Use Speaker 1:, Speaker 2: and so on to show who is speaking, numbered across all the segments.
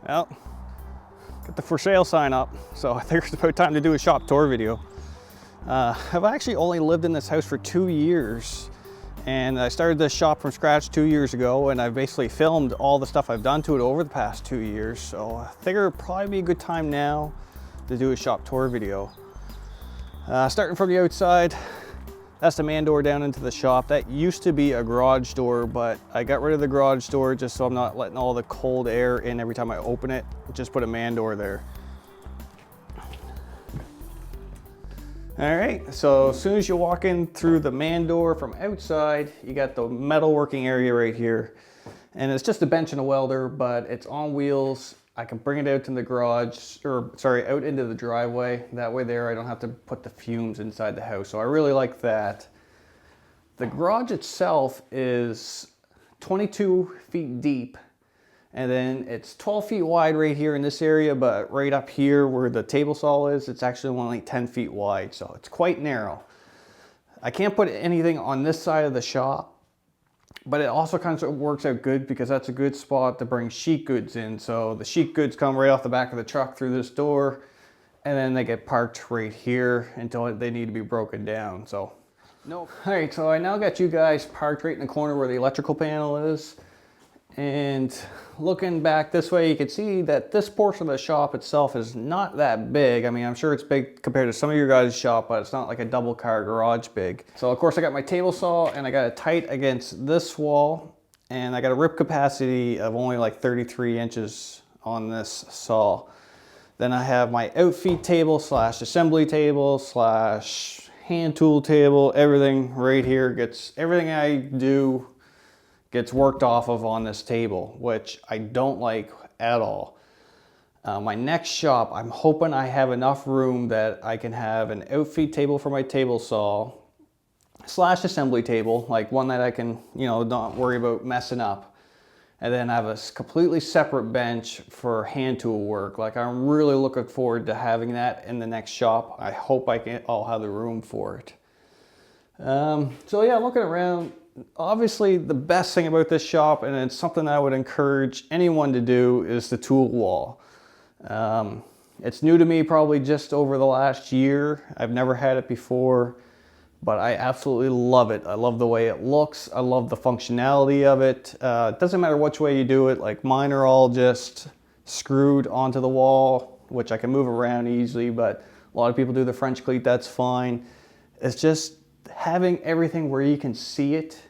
Speaker 1: Well, got the for sale sign up, so I think it's about time to do a shop tour video. I've actually only lived in this house for 2 years, and I started this shop from scratch 2 years ago, and I've basically filmed all the stuff I've done to it over the past 2 years, so I figure it'd probably be a good time now to do a shop tour video. Starting from the outside, that's the man door down into the shop. That used to be a garage door, but I got rid of the garage door just so I'm not letting all the cold air in every time I open it. Just put a man door there. All right, so as soon as you walk in through the man door from outside, you got the metalworking area right here. And it's just a bench and a welder, but it's on wheels. I can bring it out to the garage, or sorry, out into the driveway. That way there, I don't have to put the fumes inside the house. So I really like that. The garage itself is 22 feet deep, and then it's 12 feet wide right here in this area, but right up here where the table saw is, it's actually only 10 feet wide. So it's quite narrow. I can't put anything on this side of the shop, but it also kind of works out good because that's a good spot to bring sheet goods in. So the sheet goods come right off the back of the truck through this door, and then they get parked right here until they need to be broken down. So, no. All right, so I now got you guys parked right in the corner where the electrical panel is. And looking back this way, you can see that this portion of the shop itself is not that big. I mean, I'm sure it's big compared to some of your guys' shop, but it's not like a double car garage big. So of course I got my table saw and I got it tight against this wall, and I got a rip capacity of only like 33 inches on this saw. Then I have my outfeed table slash assembly table slash hand tool table. Everything right here gets, everything I do gets worked off of on this table, which I don't like at all. My next shop, I'm hoping I have enough room that I can have an outfeed table for my table saw slash assembly table, like one that I can, you know, not worry about messing up. And then I have a completely separate bench for hand tool work. Like, I'm really looking forward to having that in the next shop. I hope I'll have the room for it. So yeah, looking around, obviously the best thing about this shop, and it's something I would encourage anyone to do, is the tool wall. It's new to me probably just over the last year. I've never had it before, but I absolutely love it. I love the way it looks. I love the functionality of it. It doesn't matter which way you do it. Like, mine are all just screwed onto the wall, which I can move around easily, but a lot of people do the French cleat, that's fine. It's just having everything where you can see it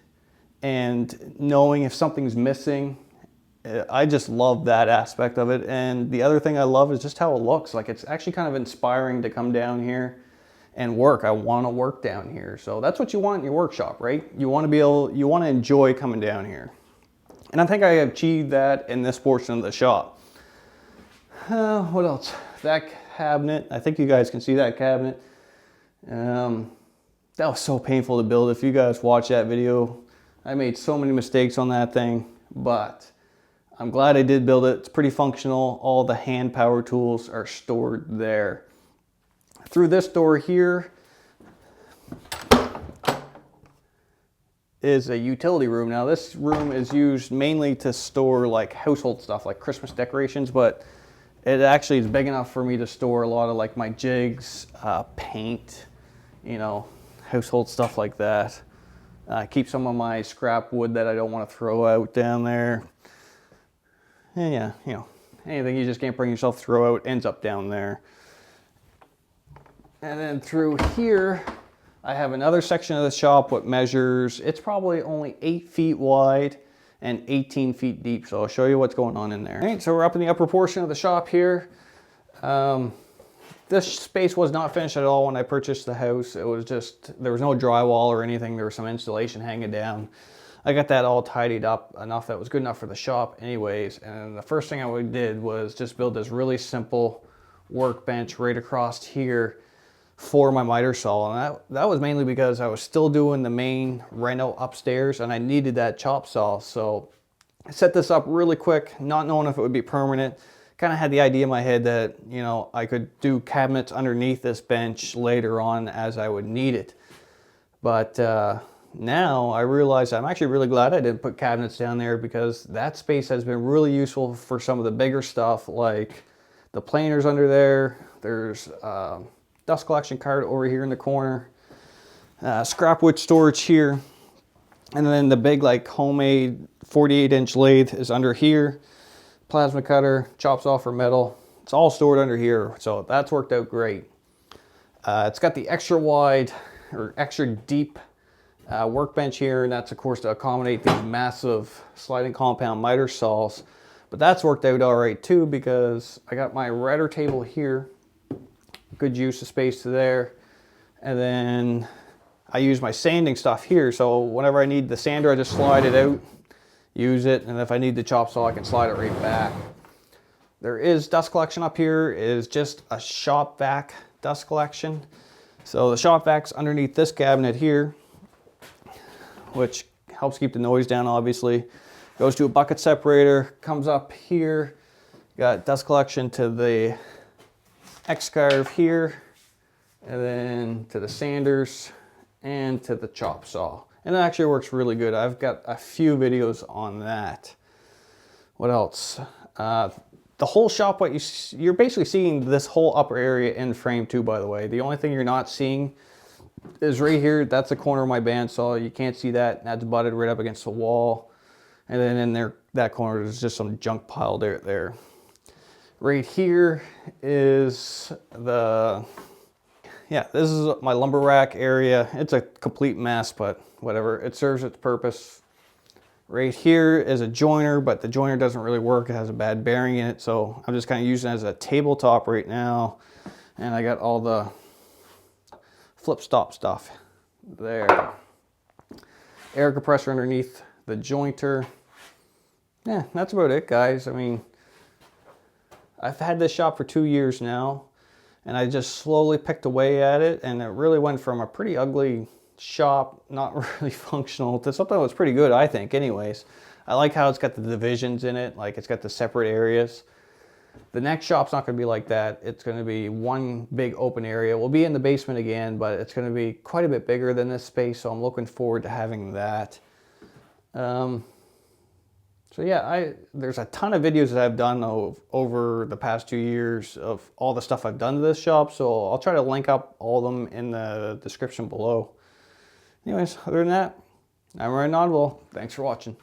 Speaker 1: and knowing if something's missing. I just love that aspect of it. And the other thing I love is just how it looks. Like, it's actually kind of inspiring to come down here and work. I want to work down here. So that's what you want in your workshop, right? You want to be able, you want to enjoy coming down here. And I think I achieved that in this portion of the shop. What else? That cabinet, I think you guys can see that cabinet. That was so painful to build. If you guys watch that video, I made so many mistakes on that thing, but I'm glad I did build it. It's pretty functional. All the hand power tools are stored there. Through this door here is a utility room. Now, this room is used mainly to store like household stuff, like Christmas decorations, but it actually is big enough for me to store a lot of like my jigs, paint, you know, household stuff like that. Keep some of my scrap wood that I don't want to throw out down there. And yeah, you know, anything you just can't bring yourself to throw out ends up down there. And then through here, I have another section of the shop what measures, it's probably only 8 feet wide and 18 feet deep. So I'll show you what's going on in there. All right, so we're up in the upper portion of the shop here. This space was not finished at all when I purchased the house. It was just, there was no drywall or anything. There was some insulation hanging down. I got that all tidied up enough that was good enough for the shop anyways. And the first thing I did was just build this really simple workbench right across here for my miter saw. And that was mainly because I was still doing the main reno upstairs and I needed that chop saw. So I set this up really quick, not knowing if it would be permanent. Kind of had the idea in my head that, you know, I could do cabinets underneath this bench later on as I would need it. But now I realize I'm actually really glad I didn't put cabinets down there, because that space has been really useful for some of the bigger stuff, like the planers under there. There's dust collection cart over here in the corner, scrap wood storage here, and then the big like homemade 48-inch lathe is under here. Plasma cutter, chop saw for metal. It's all stored under here, so that's worked out great. It's got the extra wide or extra deep workbench here, and that's of course to accommodate these massive sliding compound miter saws. But that's worked out all right too, because I got my router table here, good use of space to there, and then I use my sanding stuff here. So whenever I need the sander, I just slide it out, use it, and if I need the chop saw, I can slide it right back. There is dust collection up here. It is just a shop vac dust collection. So the shop vac's underneath this cabinet here, which helps keep the noise down, obviously. Goes to a bucket separator, comes up here. Got dust collection to the X-carve here, and then to the sanders, and to the chop saw. And it actually works really good. I've got a few videos on that. What else? The whole shop, you're basically seeing this whole upper area in frame too, by the way. The only thing you're not seeing is right here. That's the corner of my bandsaw. You can't see that. That's butted right up against the wall. And then in there, that corner, there's just some junk piled there. Right here is this is my lumber rack area. It's a complete mess, but whatever. It serves its purpose. Right here is a joiner, but the joiner doesn't really work. It has a bad bearing in it, so I'm just kind of using it as a tabletop right now. And I got all the flip stop stuff there. Air compressor underneath the jointer. Yeah, that's about it, guys. I mean, I've had this shop for 2 years now, and I just slowly picked away at it, and it really went from a pretty ugly shop, not really functional, to something that was pretty good, I think, anyways. I like how it's got the divisions in it, like it's got the separate areas. The next shop's not going to be like that. It's going to be one big open area. We'll be in the basement again, but it's going to be quite a bit bigger than this space, so I'm looking forward to having that. So yeah, there's a ton of videos that I've done over the past 2 years of all the stuff I've done to this shop, so I'll try to link up all of them in the description below. Anyways, other than that, I'm Ryan Nodwell. Thanks for watching.